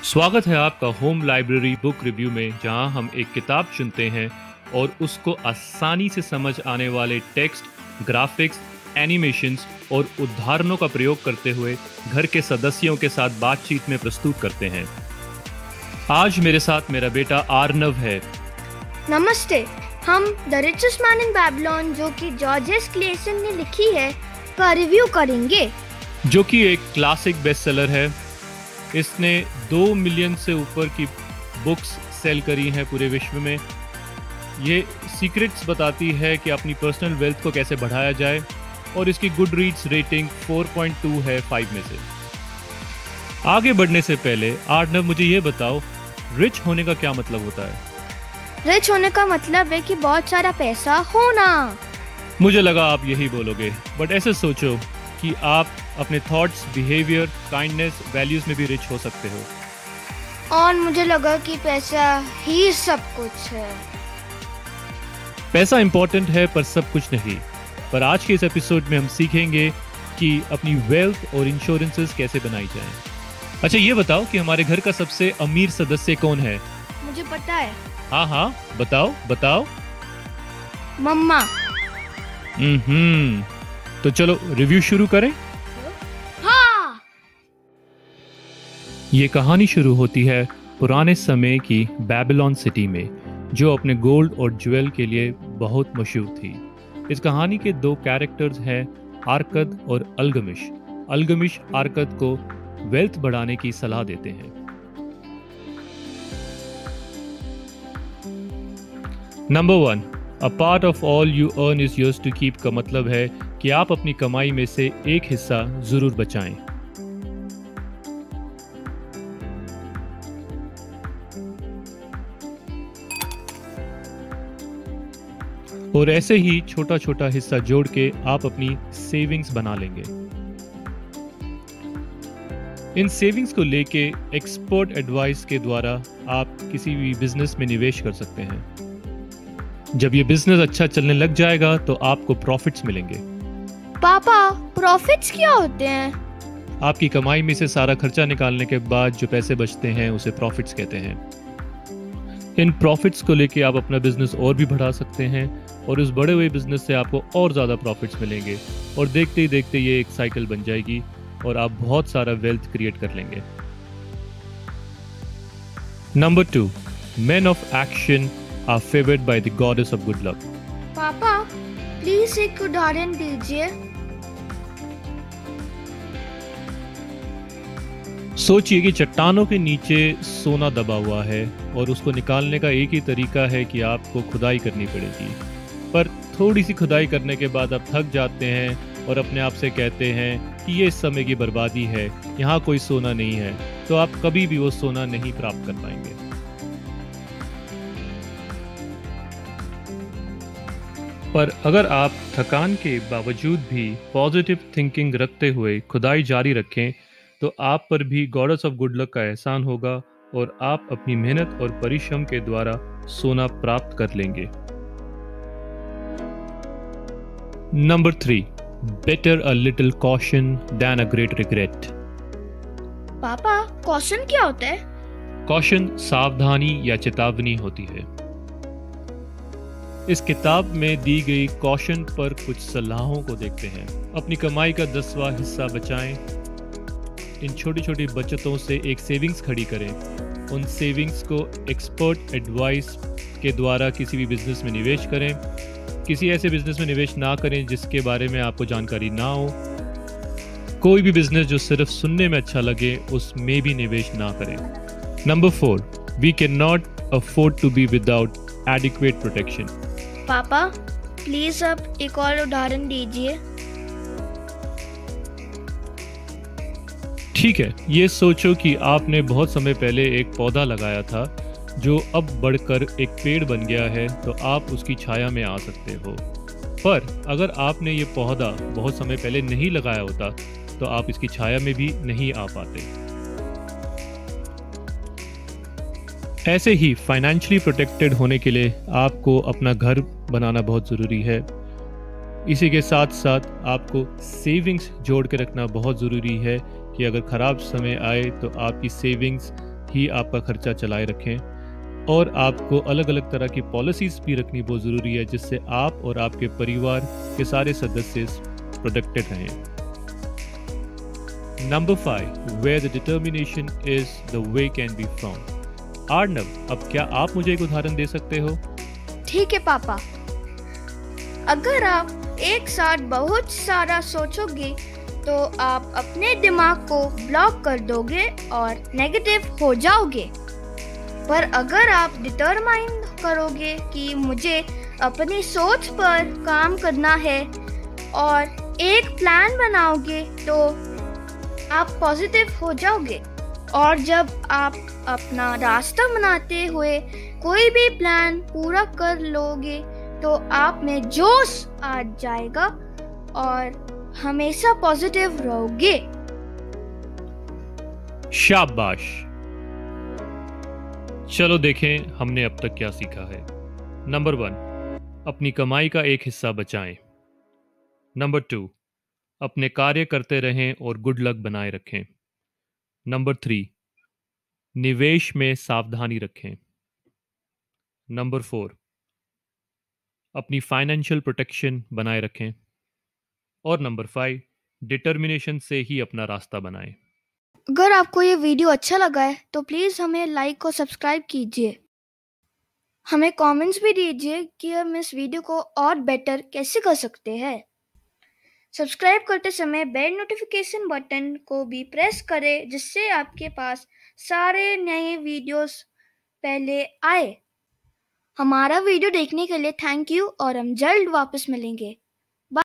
स्वागत है आपका होम लाइब्रेरी बुक रिव्यू में, जहां हम एक किताब चुनते हैं और उसको आसानी से समझ आने वाले टेक्स्ट, ग्राफिक्स, एनिमेशंस और उदाहरणों का प्रयोग करते हुए घर के सदस्यों के साथ बातचीत में प्रस्तुत करते हैं। आज मेरे साथ मेरा बेटा आर्नव है। नमस्ते। हम द रिचेस्ट मैन इन बैबलोन, जो कि जॉर्ज क्लेसन ने लिखी है, का रिव्यू करेंगे, जो कि एक क्लासिक बेस्टसेलर है। इसने 2 मिलियन से ऊपर की बुक्स सेल करी हैं पूरे विश्व में। ये सीक्रेट्स बताती है कि अपनी पर्सनल वेल्थ को कैसे बढ़ाया जाए, और इसकी गुड रीड्स रेटिंग 4.2 है 5 में से। आगे बढ़ने से पहले आर्नव, मुझे ये बताओ, रिच होने का क्या मतलब होता है? रिच होने का मतलब है कि बहुत सारा पैसा होना। मुझे लगा आप यही बोलोगे, बट ऐसे सोचो कि आप अपने थॉट्स, बिहेवियर, काइंडनेस, वैल्यूज में भी रिच हो सकते हो। और मुझे लगा कि पैसा ही सब कुछ है। पैसा इंपॉर्टेंट है पर सब कुछ नहीं। पर आज के इस एपिसोड में हम सीखेंगे कि अपनी वेल्थ और इंश्योरेंसेस कैसे बनाई जाएं। अच्छा, ये बताओ कि हमारे घर का सबसे अमीर सदस्य कौन है? मुझे पता है। हाँ, बताओ। मम्मा। तो चलो रिव्यू शुरू करें। हाँ। ये कहानी शुरू होती है पुराने समय की बेबीलोन सिटी में, जो अपने गोल्ड और ज्वेल के लिए बहुत मशहूर थी। इस कहानी के 2 कैरेक्टर्स हैं, आर्कद और अल्गमिश। अल्गमिश आर्कद को वेल्थ बढ़ाने की सलाह देते हैं। Number 1, a part of all you earn is yours to keep का मतलब है कि आप अपनी कमाई में से एक हिस्सा जरूर बचाएं। और ऐसे ही छोटा छोटा हिस्सा जोड़ के आप अपनी सेविंग्स बना लेंगे। इन सेविंग्स को लेके एक्सपर्ट एडवाइस के द्वारा आप किसी भी बिजनेस में निवेश कर सकते हैं। जब ये बिजनेस अच्छा चलने लग जाएगा तो आपको प्रॉफिट्स मिलेंगे। पापा, प्रॉफिट्स क्या होते हैं? आपकी कमाई में से सारा खर्चा निकालने के बाद जो पैसे बचते हैं उसे प्रॉफिट्स कहते हैं। इन प्रॉफिट्स को लेके आप अपना बिजनेस और भी बढ़ा सकते हैं, और उस बढ़े हुए बिजनेस से आपको और ज़्यादा प्रॉफिट्स मिलेंगे, और देखते ही देखते ये एक साइकिल बन जाएगी और आप बहुत सारा वेल्थ क्रिएट कर लेंगे। Number 2, men of action are favored by the goddess of good luck. पापा, प्लीज एक उदाहरण दीजिए। सोचिए कि चट्टानों के नीचे सोना दबा हुआ है, और उसको निकालने का एक ही तरीका है कि आपको खुदाई करनी पड़ेगी। पर थोड़ी सी खुदाई करने के बाद आप थक जाते हैं और अपने आप से कहते हैं कि ये समय की बर्बादी है, यहाँ कोई सोना नहीं है, तो आप कभी भी वो सोना नहीं प्राप्त कर पाएंगे। पर अगर आप थकान के बावजूद भी पॉजिटिव थिंकिंग रखते हुए खुदाई जारी रखें, तो आप पर भी गॉडेस ऑफ गुड लक का एहसान होगा, और आप अपनी मेहनत और परिश्रम के द्वारा सोना प्राप्त कर लेंगे। Number 3, better a little caution than a great regret. पापा, कॉशन क्या होता है? कॉशन सावधानी या चेतावनी होती है। इस किताब में दी गई कॉशन पर कुछ सलाहों को देखते हैं। अपनी कमाई का 10वां हिस्सा बचाएं। इन छोटी छोटी बचतों से एक सेविंग्स खड़ी करें। उन सेविंग्स को एक्सपर्ट एडवाइस के द्वारा किसी भी बिजनेस में निवेश करें। किसी ऐसे बिजनेस में निवेश ना करें जिसके बारे में आपको जानकारी ना हो। कोई भी बिजनेस जो सिर्फ सुनने में अच्छा लगे, उसमें भी निवेश ना करें। Number 4, we can not afford to be without adequate protection. पापा, प्लीज अब एक और उदाहरण दीजिए। ठीक है, ये सोचो कि आपने बहुत समय पहले एक पौधा लगाया था जो अब बढ़कर एक पेड़ बन गया है, तो आप उसकी छाया में आ सकते हो। पर अगर आपने ये पौधा बहुत समय पहले नहीं लगाया होता, तो आप इसकी छाया में भी नहीं आ पाते। ऐसे ही फाइनेंशियली प्रोटेक्टेड होने के लिए आपको अपना घर बनाना बहुत ज़रूरी है। इसी के साथ साथ आपको सेविंग्स जोड़ के रखना बहुत ज़रूरी है, कि अगर ख़राब समय आए तो आपकी सेविंग्स ही आपका खर्चा चलाए रखें और आपको अलग अलग तरह की पॉलिसीज भी रखनी बहुत ज़रूरी है जिससे आप और आपके परिवार के सारे सदस्य प्रोटेक्टेड रहें। Number 5, where the determination is the way can be found. Arnav, अब क्या आप मुझे एक उदाहरण दे सकते हो? ठीक है पापा। अगर आप एक साथ बहुत सारा सोचोगे तो आप अपने दिमाग को ब्लॉक कर दोगे और नेगेटिव हो जाओगे। पर अगर आप डिटरमाइन करोगे कि मुझे अपनी सोच पर काम करना है और एक प्लान बनाओगे तो आप पॉजिटिव हो जाओगे। और जब आप अपना रास्ता बनाते हुए कोई भी प्लान पूरा कर लोगे तो आप में जोश आ जाएगा और हमेशा पॉजिटिव रहोगे। शाबाश। चलो देखें हमने अब तक क्या सीखा है। नंबर 1, अपनी कमाई का एक हिस्सा बचाएं। नंबर 2, अपने कार्य करते रहें और गुड लक बनाए रखें। नंबर 3, निवेश में सावधानी रखें। नंबर 4, अपनी फाइनेंशियल प्रोटेक्शन बनाए रखें। और नंबर 5, डिटर्मिनेशन से ही अपना रास्ता बनाएं। अगर आपको ये वीडियो अच्छा लगा है तो प्लीज़ हमें लाइक और सब्सक्राइब कीजिए। हमें कमेंट्स भी दीजिए कि हम इस वीडियो को और बेटर कैसे कर सकते हैं। सब्सक्राइब करते समय बेल नोटिफिकेशन बटन को भी प्रेस करें जिससे आपके पास सारे नए वीडियोस पहले आए। हमारा वीडियो देखने के लिए थैंक यू और हम जल्द वापस मिलेंगे।